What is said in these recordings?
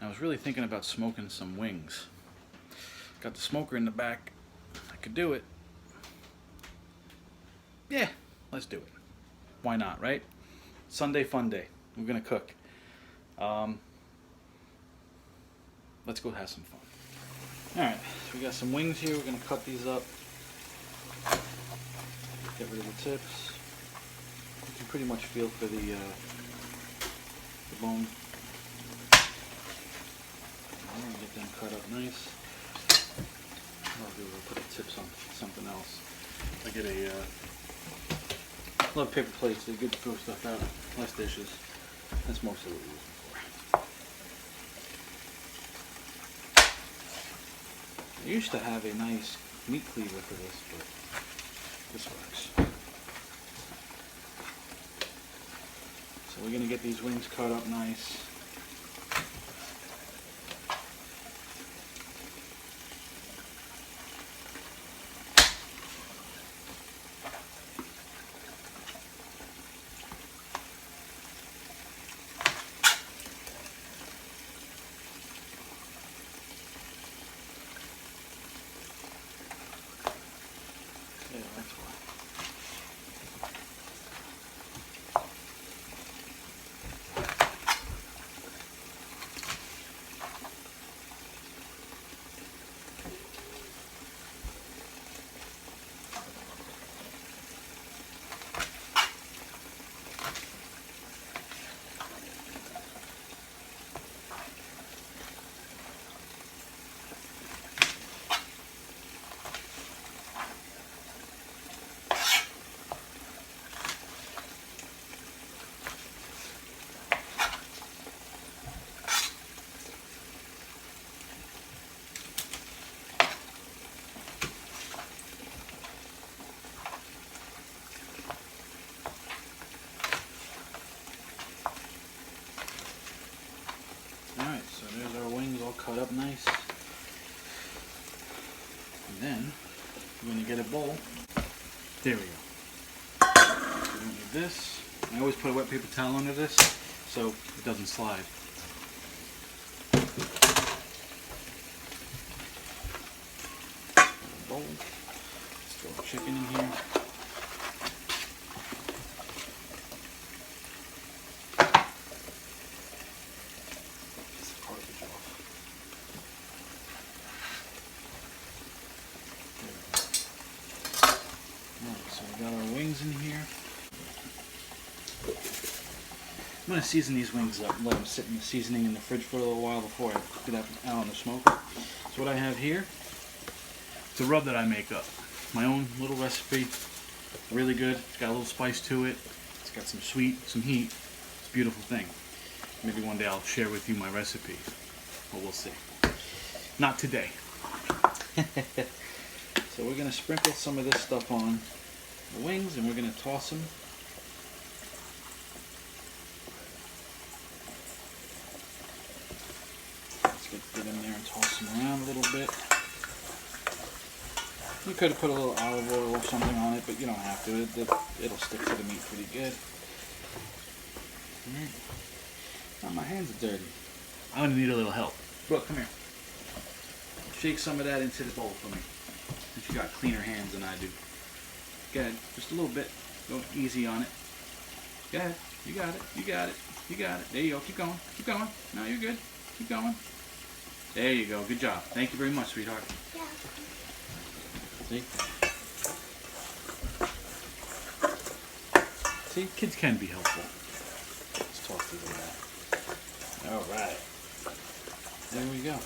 I was really thinking about smoking some wings. Got the smoker in the back. I could do it. Yeah, let's do it. Why not, right? Sunday fun day. We're gonna cook. Let's go have some fun. Alright, so we got some wings here. We're gonna cut these up. Get rid of the tips. You can pretty much feel for the bone. I'm gonna get them cut up nice. What I'll do is I'll put the tips on something else. I get a love paper plates. They're good to throw stuff out. Less dishes. That's mostly what we use them for. I used to have a nice meat cleaver for this, but this works. So we're gonna get these wings cut up nice. Yeah, that's why. Alright, so there's our wings all cut up nice. And then, we're going to get a bowl. There we go. We don't need this. I always put a wet paper towel under this so it doesn't slide. Bowl. Let's throw the chicken in here. So we got our wings in here. I'm going to season these wings up and let them sit in the seasoning in the fridge for a little while before I get out on the smoker. So what I have here, it's a rub that I make up. My own little recipe. Really good. It's got a little spice to it. It's got some sweet, some heat. It's a beautiful thing. Maybe one day I'll share with you my recipe. But we'll see. Not today. So we're going to sprinkle some of this stuff on the wings and we're going to toss them. Let's get in there and toss them around a little bit. You could have put a little olive oil or something on it, but you don't have to. It'll stick to the meat pretty good. Alright. Now my hands are dirty. I'm going to need a little help. Brooke, come here. Shake some of that into the bowl for me. Since you got cleaner hands than I do. Go ahead, just a little bit. Go easy on it. Go ahead. You got it. You got it. You got it. There you go. Keep going. Keep going. No, you're good. Keep going. There you go. Good job. Thank you very much, sweetheart. Yeah. See? See? Kids can be helpful. Let's toss these around. Alright. There we go.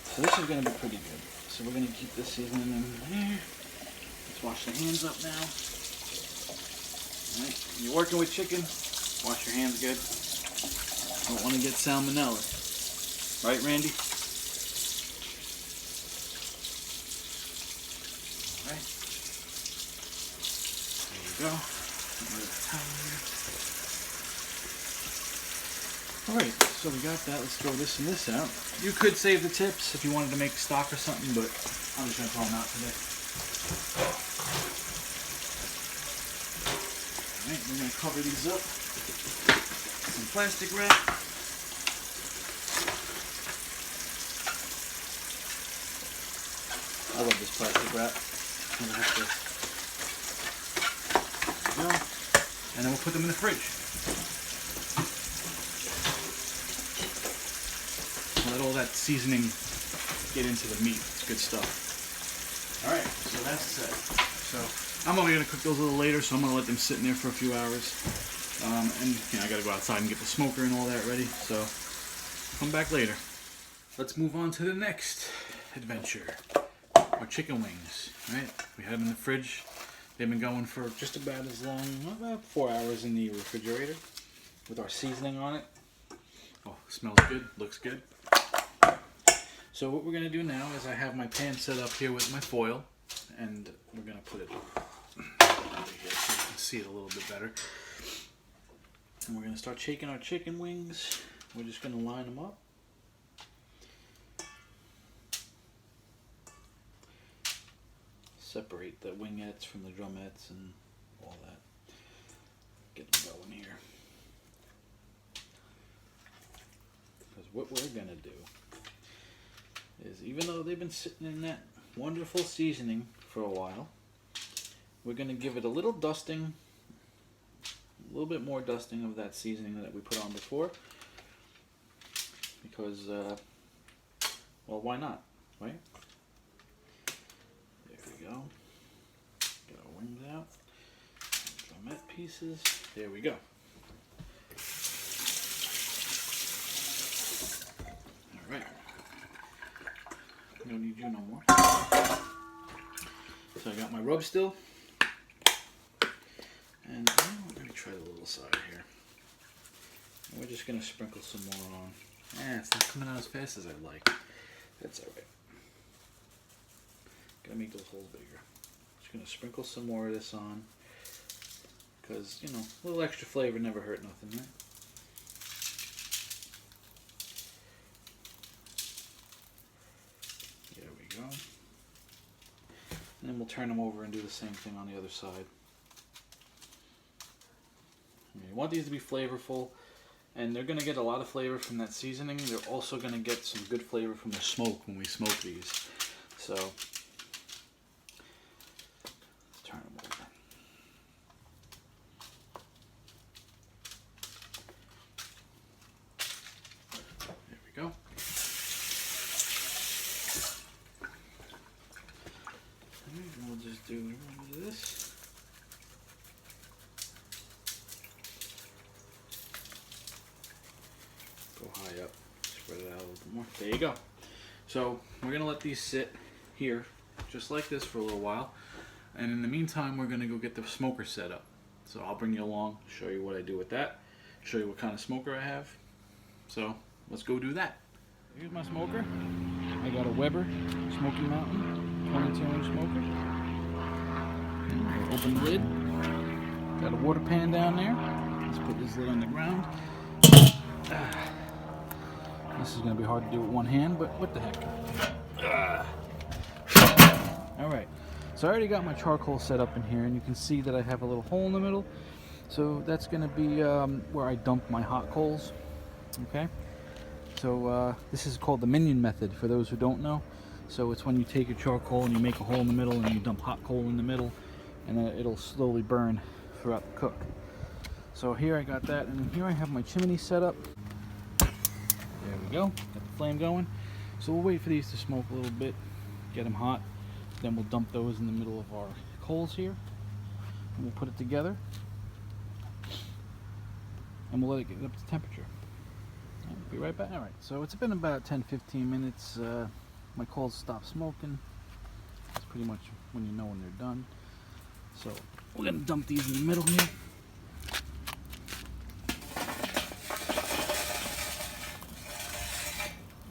So this is going to be pretty good. So we're going to keep this seasoning in there. Let's wash the hands up now. Alright, when you're working with chicken, wash your hands good. Don't want to get salmonella. Right, Randy? Alright. There you go. Alright, so we got that. Let's throw this and this out. You could save the tips if you wanted to make stock or something, but I'm just going to throw them out today. Alright, we're going to cover these up with some plastic wrap. I love this plastic wrap. And then we'll put them in the fridge. Let all that seasoning get into the meat. It's good stuff. Alright, so that's set. So I'm only going to cook those a little later, so I'm going to let them sit in there for a few hours. And you know, I got to go outside and get the smoker and all that ready. So come back later. Let's move on to the next adventure. Our chicken wings. Right? We had them in the fridge. They've been going for just about as long, about 4 hours in the refrigerator with our seasoning on it. Oh, smells good, looks good. So what we're going to do now is I have my pan set up here with my foil, and we're going to put it over here so you can see it a little bit better. And we're going to start shaking our chicken wings. We're just going to line them up. Separate the wingettes from the drumettes and all that. Get them going here. Because what we're going to do is, even though they've been sitting in that wonderful seasoning for a while, we're going to give it a little dusting, a little bit more dusting of that seasoning that we put on before, because, well, why not, right? There we go. Get our wings out, drumette pieces, there we go. Alright. I don't need you no more. So I got my rub still. And let me try the little side here. And we're just going to sprinkle some more on. It's not coming out as fast as I'd like. That's alright. Gotta make those holes bigger. Just going to sprinkle some more of this on. Because, you know, a little extra flavor never hurt nothing, right? And then we'll turn them over and do the same thing on the other side. You want these to be flavorful, and they're going to get a lot of flavor from that seasoning. They're also going to get some good flavor from the smoke when we smoke these. So, let's turn them over. There we go. And we'll just do a little bit of this. Go high up, spread it out a little bit more. There you go. So we're going to let these sit here just like this for a little while. And in the meantime, we're going to go get the smoker set up. So I'll bring you along, show you what I do with that, show you what kind of smoker I have. So let's go do that. Here's my smoker. I got a Weber Smoky Mountain 22-inch smoker. Open the lid. Got a water pan down there. Let's put this lid on the ground. This is going to be hard to do with one hand, but what the heck. Alright, so I already got my charcoal set up in here, and you can see that I have a little hole in the middle. So that's going to be where I dump my hot coals. Okay, so this is called the minion method for those who don't know. So it's when you take your charcoal and you make a hole in the middle and you dump hot coal in the middle, and then it'll slowly burn throughout the cook. So here I got that, and here I have my chimney set up. There we go, got the flame going. So we'll wait for these to smoke a little bit, get them hot. Then we'll dump those in the middle of our coals here, and we'll put it together, and we'll let it get up to temperature. Be right back. Alright, so it's been about 10-15 minutes. My coals stopped smoking. That's pretty much when you know when they're done. So we're going to dump these in the middle here.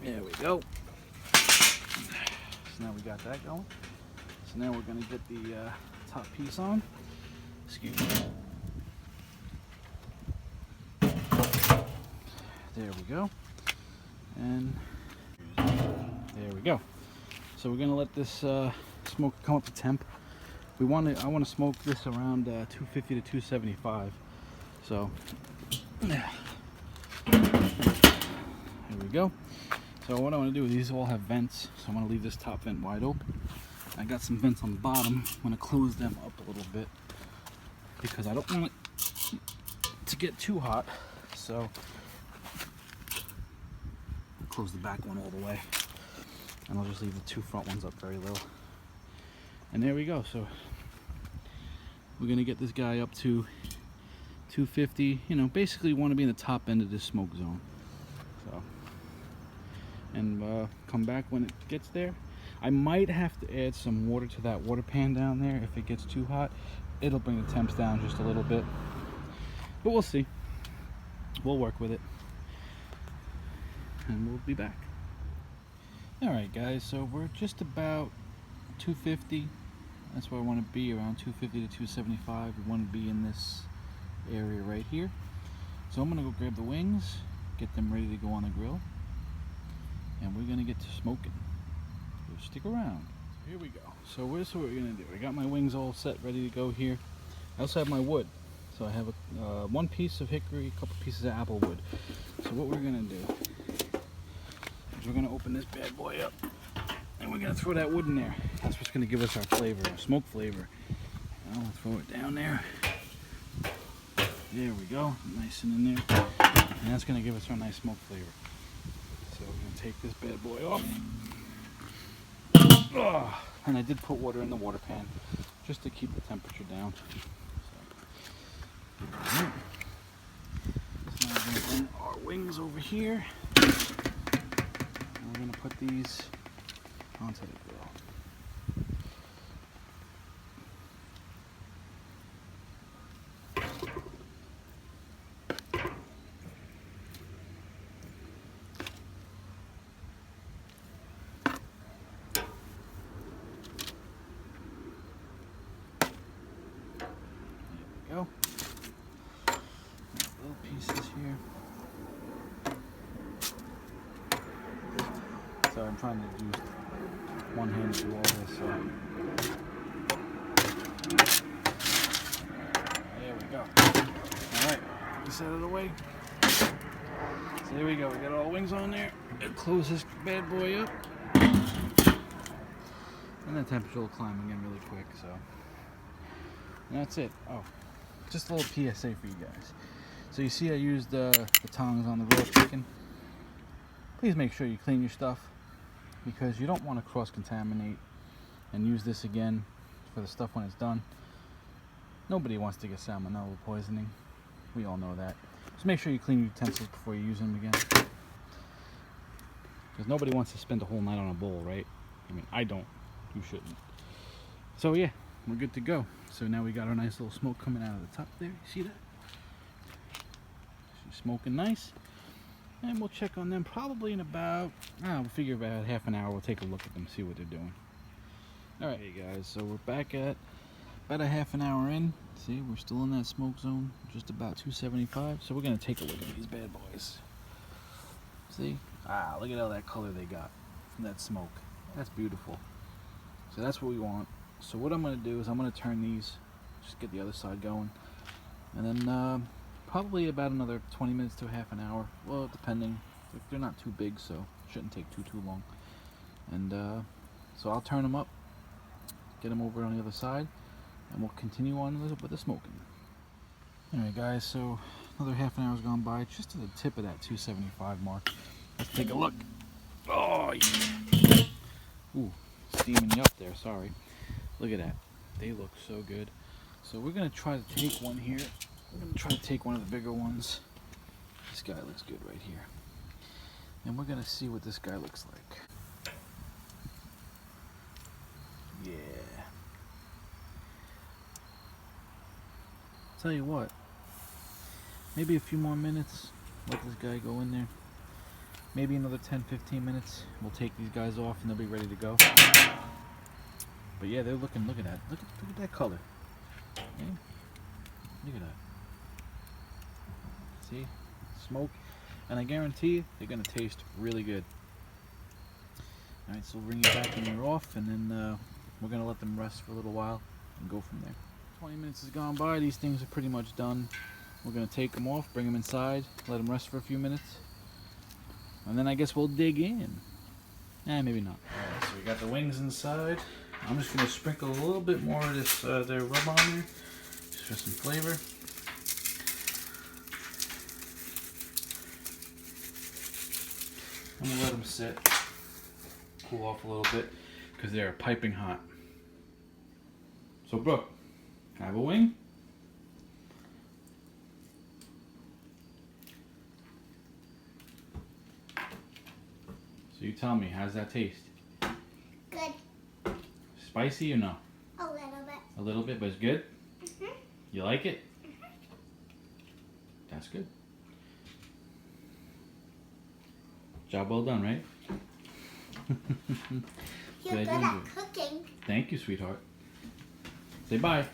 There we go. So now we got that going. So now we're going to get the top piece on. Excuse me. There we go. And there we go. So we're going to let this smoke come up to temp. I want to smoke this around 250 to 275. So there we go. So what I want to do is these all have vents, so I'm going to leave this top vent wide open. I got some vents on the bottom. I'm going to close them up a little bit because I don't want it to get too hot. So close the back one all the way, and I'll just leave the two front ones up very low. And there we go. So we're going to get this guy up to 250. You know, basically want to be in the top end of this smoke zone. So, and come back when it gets there. I might have to add some water to that water pan down there. If it gets too hot, it'll bring the temps down just a little bit, but we'll see. We'll work with it, and we'll be back. Alright guys, so we're just about 250. That's where I want to be, around 250 to 275. We want to be in this area right here. So I'm going to go grab the wings, get them ready to go on the grill, and we're going to get to smoking. So stick around. So here we go. So here's what we're going to do. I got my wings all set, ready to go here. I also have my wood. So I have one piece of hickory, a couple pieces of apple wood. So what we're going to do is we're going to open this bad boy up, and we're going to throw that wood in there. That's what's going to give us our flavor, our smoke flavor. And I'll throw it down there. There we go, nice and in there. And that's going to give us our nice smoke flavor. So we're going to take this bad boy off. Oh, and I did put water in the water pan just to keep the temperature down. So, right. So now we're going to bring our wings over here. And we're going to put these onto the grill. Go. Little pieces here. So I'm trying to use one hand to do all this. So there we go. All right, get this out of the way. So there we go. We got all the wings on there. Close this bad boy up, and the temperature will climb again really quick. So and that's it. Oh. Just a little PSA for you guys. So you see I used the tongs on the raw chicken. Please make sure you clean your stuff, because you don't want to cross-contaminate and use this again for the stuff when it's done. Nobody wants to get salmonella poisoning. We all know that. Just make sure you clean your utensils before you use them again. Because nobody wants to spend a whole night on a bowl, right? I mean, I don't. You shouldn't. So yeah, we're good to go. So now we got our nice little smoke coming out of the top there. You see that? She's smoking nice. And we'll check on them probably in about, we'll figure about half an hour. We'll take a look at them, see what they're doing. Alright, hey guys, so we're back at about a half an hour in. See, we're still in that smoke zone, just about 275. So we're going to take a look at these bad boys. See? Look at all that color they got from that smoke. That's beautiful. So that's what we want. So what I'm going to do is I'm going to turn these, just get the other side going, and then probably about another 20 minutes to a half an hour, well, depending. They're not too big, so it shouldn't take too long. And so I'll turn them up, get them over on the other side, and we'll continue on with the smoking. Alright guys, so another half an hour's gone by, just to the tip of that 275 mark. Let's take a look. Oh yeah. Ooh, steaming you up there, sorry. Look at that. They look so good. So we're going to try to take one here. We're going to try to take one of the bigger ones. This guy looks good right here. And we're going to see what this guy looks like. Yeah. Tell you what. Maybe a few more minutes. Let this guy go in there. Maybe another 10-15 minutes. We'll take these guys off and they'll be ready to go. But yeah, they're looking, look at that. Look at that color. Okay? Look at that. See? Smoke. And I guarantee you, they're going to taste really good. Alright, so we'll bring you back when you're off, and then we're going to let them rest for a little while and go from there. 20 minutes has gone by. These things are pretty much done. We're going to take them off, bring them inside, let them rest for a few minutes. And then I guess we'll dig in. Maybe not. Alright, so we got the wings inside. I'm just going to sprinkle a little bit more of this their rub on there, just for some flavor. I'm going to let them sit, cool off a little bit, because they're piping hot. So Brooke, can I have a wing? So you tell me, how's that taste? Good. Spicy or no? A little bit. A little bit, but it's good? Mhm. You like it? That's good. Job well done, right? You're good at cooking. Thank you, sweetheart. Say bye.